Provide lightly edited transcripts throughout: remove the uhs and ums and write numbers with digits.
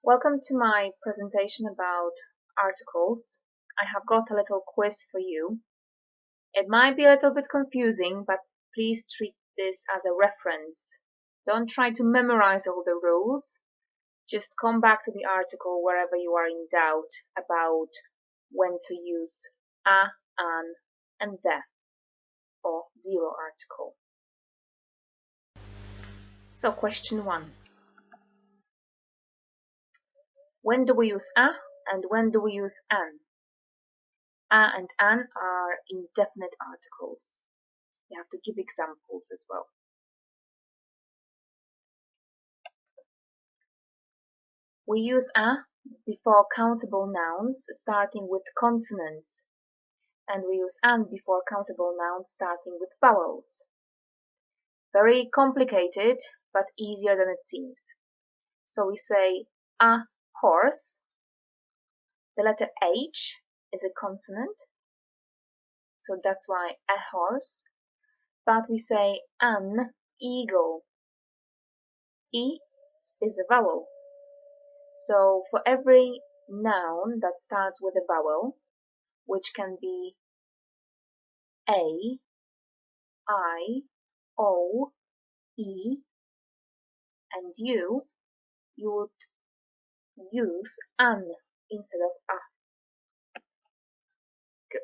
Welcome to my presentation about articles. I have got a little quiz for you. It might be a little bit confusing, but please treat this as a reference. Don't try to memorize all the rules. Just come back to the article wherever you are in doubt about when to use a, an, and the, or zero article. So question 1. When do we use a and when do we use an? A and an are indefinite articles. You have to give examples as well. We use a before countable nouns starting with consonants, and we use an before countable nouns starting with vowels. Very complicated, but easier than it seems. So we say a horse. The letter H is a consonant, so that's why a horse. But we say an eagle. E is a vowel. So for every noun that starts with a vowel, which can be A, I, O, E, and you would use an instead of a. Good.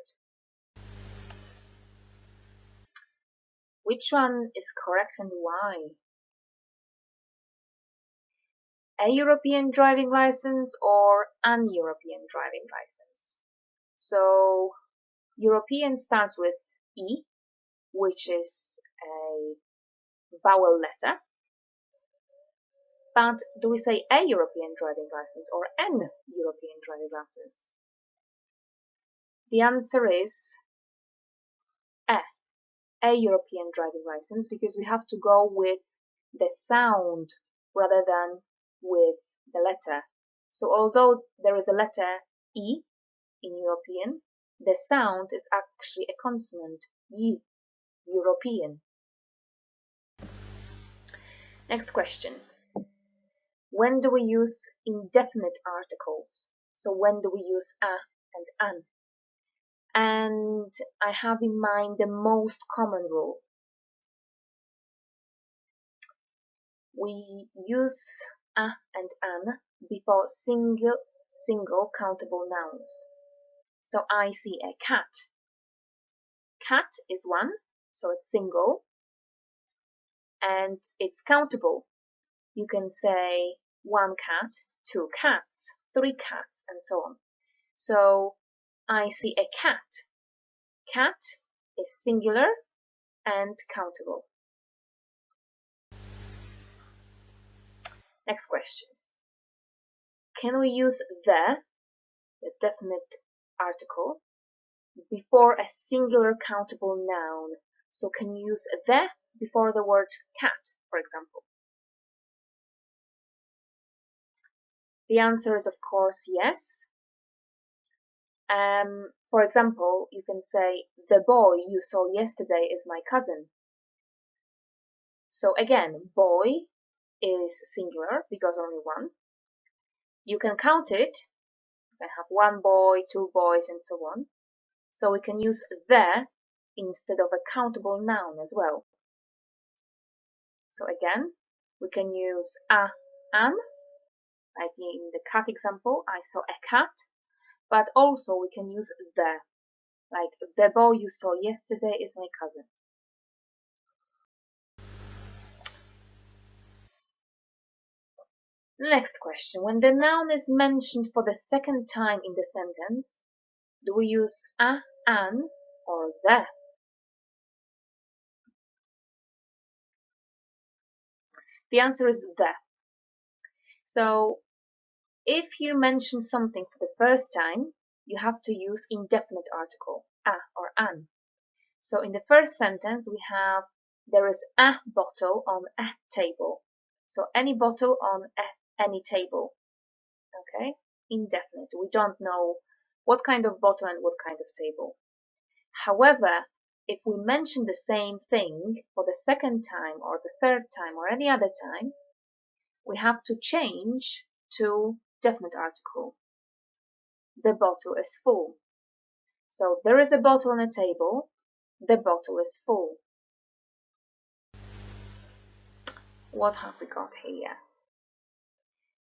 Which one is correct and why? A European driving license or an European driving license? So European starts with E, which is a vowel letter. But do we say a European driving license or an European driving license? The answer is a European driving license, because we have to go with the sound rather than with the letter. So although there is a letter E in European, the sound is actually a consonant, E, European. Next question. When do we use indefinite articles? So when do we use a and an? And I have in mind the most common rule. We use a and an before single countable nouns. So I see a cat. Cat is one, so it's single, and it's countable. You can say one cat, two cats, three cats, and so on. So I see a cat. Cat is singular and countable. Next question. Can we use the definite article, before a singular countable noun? So can you use the before the word cat, for example? The answer is, of course, yes. For example, you can say, the boy you saw yesterday is my cousin. So again, boy is singular because only one. You can count it. You can have one boy, two boys, and so on. So we can use the instead of a countable noun as well. So again, we can use a, an, like in the cat example, I saw a cat. But also we can use the, like the boy you saw yesterday is my cousin. Next question. When the noun is mentioned for the second time in the sentence, do we use a, an, or the? The answer is the. So if you mention something for the first time, you have to use indefinite article, a or an. So in the first sentence, we have, there is a bottle on a table. So any bottle on any table. Okay, indefinite. We don't know what kind of bottle and what kind of table. However, if we mention the same thing for the second time or the third time or any other time, we have to change to definite article. The bottle is full. So there is a bottle on a table. The bottle is full. What have we got here?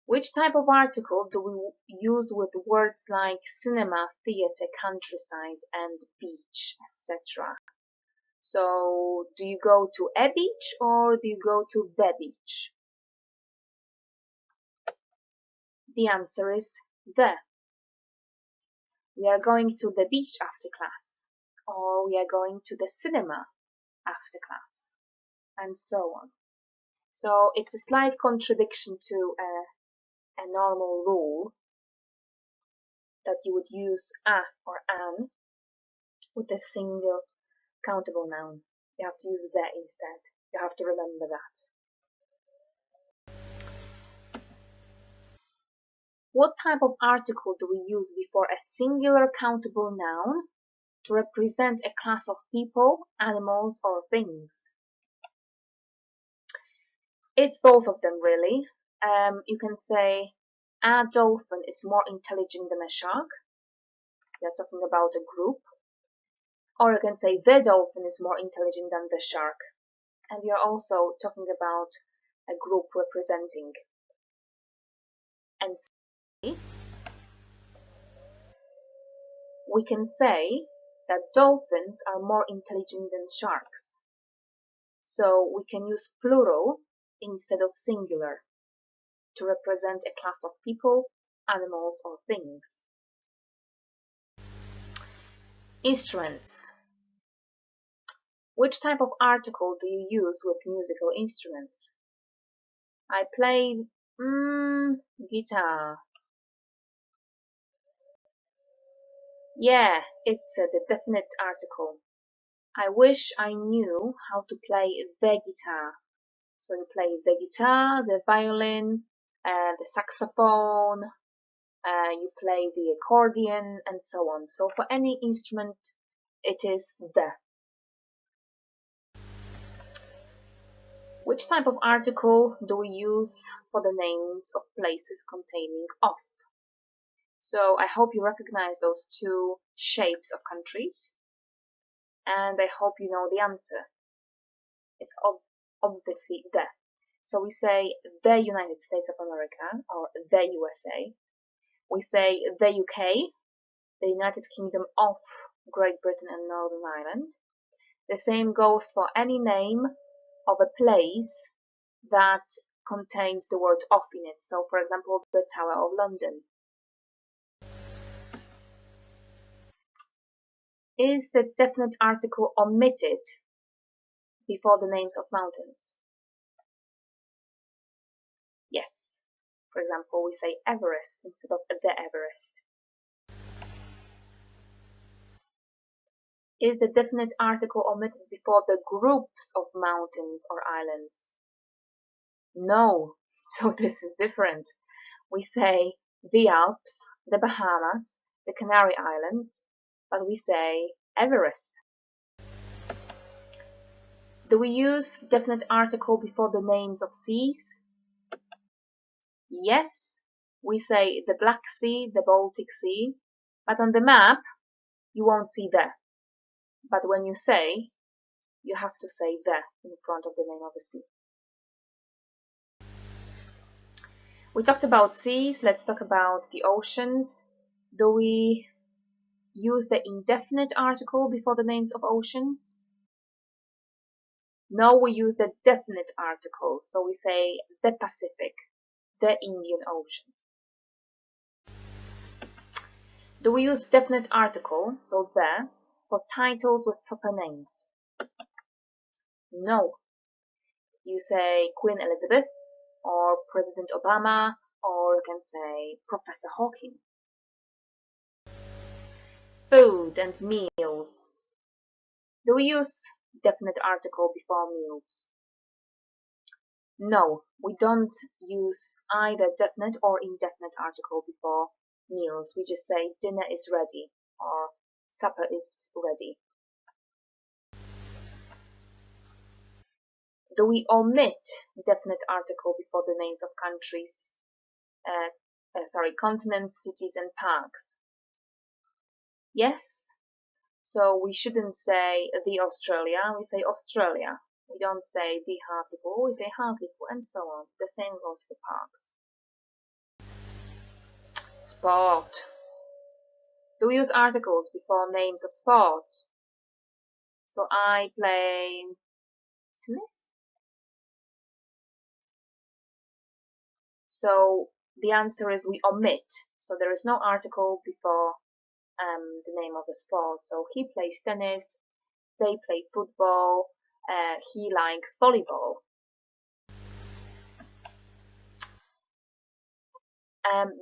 Which type of article do we use with words like cinema, theatre, countryside, and beach, etc.? So, do you go to a beach or do you go to the beach? The answer is the. We are going to the beach after class, or we are going to the cinema after class, and so on. So it's a slight contradiction to a normal rule that you would use a or an with a single countable noun. You have to use the instead. You have to remember that. What type of article do we use before a singular countable noun to represent a class of people, animals, or things? It's both of them, really. You can say a dolphin is more intelligent than a shark. You're talking about a group. Or you can say the dolphin is more intelligent than the shark. And you're also talking about a group representing. And we can say that dolphins are more intelligent than sharks. So we can use plural instead of singular to represent a class of people, animals, or things. Instruments. Which type of article do you use with musical instruments? I play guitar. Yeah, it's the definite article. I wish I knew how to play the guitar. So you play the guitar, the violin, the saxophone, you play the accordion, and so on. So for any instrument, it is the. Which type of article do we use for the names of places containing of? So I hope you recognize those two shapes of countries, and I hope you know the answer. It's obviously the. So we say the United States of America or the USA. We say the UK, the United Kingdom of Great Britain and Northern Ireland. The same goes for any name of a place that contains the word of in it. So, for example, the Tower of London. Is the definite article omitted before the names of mountains? Yes. For example, we say Everest instead of the Everest. Is the definite article omitted before the groups of mountains or islands? No. So this is different. We say the Alps, the Bahamas, the Canary Islands, but we say Everest. Do we use definite article before the names of seas? Yes. We say the Black Sea, the Baltic Sea, but on the map you won't see the. But when you say, you have to say the in front of the name of the sea. We talked about seas, let's talk about the oceans. Do we use the indefinite article before the names of oceans? No, we use the definite article. So we say the Pacific, the Indian Ocean. Do we use definite article, so the, for titles with proper names? No. You say Queen Elizabeth, or President Obama, or you can say Professor Hawking. Food and meals. Do we use definite article before meals? No, we don't use either definite or indefinite article before meals. We just say dinner is ready or supper is ready. Do we omit definite article before the names of countries? continents, cities, and parks. Yes? So we shouldn't say the Australia, we say Australia. We don't say the Hartlepool, we say Hartlepool, and so on. The same goes for parks. Sport. Do we use articles before names of sports? So I play tennis. So the answer is we omit. So there is no article before the name of the sport. So he plays tennis, they play football, he likes volleyball.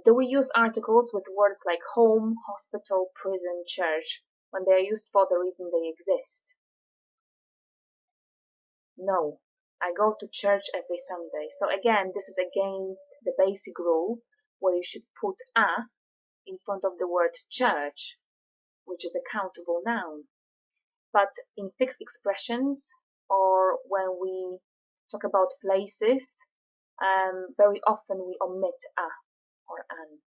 Do we use articles with words like home, hospital, prison, church when they are used for the reason they exist? No. I go to church every Sunday. So again, this is against the basic rule where you should put a in front of the word church, which is a countable noun. But in fixed expressions or when we talk about places, very often we omit a or an.